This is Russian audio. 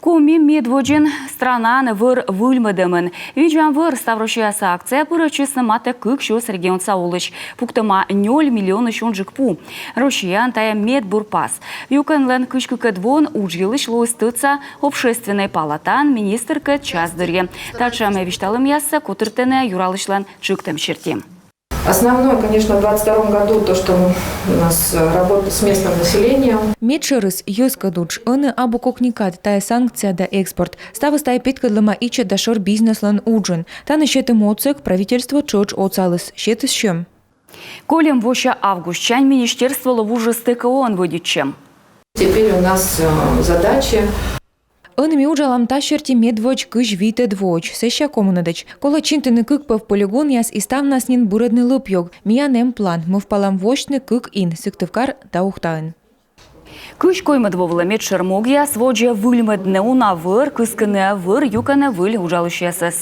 Коми медводжин странаны выр выльмыдымын. Виджан выр ставрощаяса акция пырычысны маты кыкшус регион саулыч. Пуктыма 0 миллион шонжик пу. Россиян тая медбурпас. Юканлен кышкыкыдвон ужилыч лоистыца общественной палатан министрка частдырье. Тачаме вишталым ясса кутыртене юралычлан чыктым чертим. Основное, конечно, в 2022 году то, что у нас работа с местным населением. Медшерыс юскадуч, аны абу кокникат, тая санкция да экспорт. Става стай питкадлама ича дашор бизнеслан уджин. Таны щеты моцек правительство чоч оцалыс. Щеты щем. Колем воща август чань министерство ловужи стыка он выдичем. Теперь у нас задачи. Ănămi ujalam tașerti medvoci câș vite dvoci, seșa comunădăci. Cola cintene câc pe poligon ias istam nas nin buredne lăpiog. Mia nem plan, mă vpalam voșne câc in, săctăvcar da uhtaen. Кыш коймыдвовла медшермогия своджа выльмыдне уна выр, кыскыне выр, юкане выль ужалыщесес.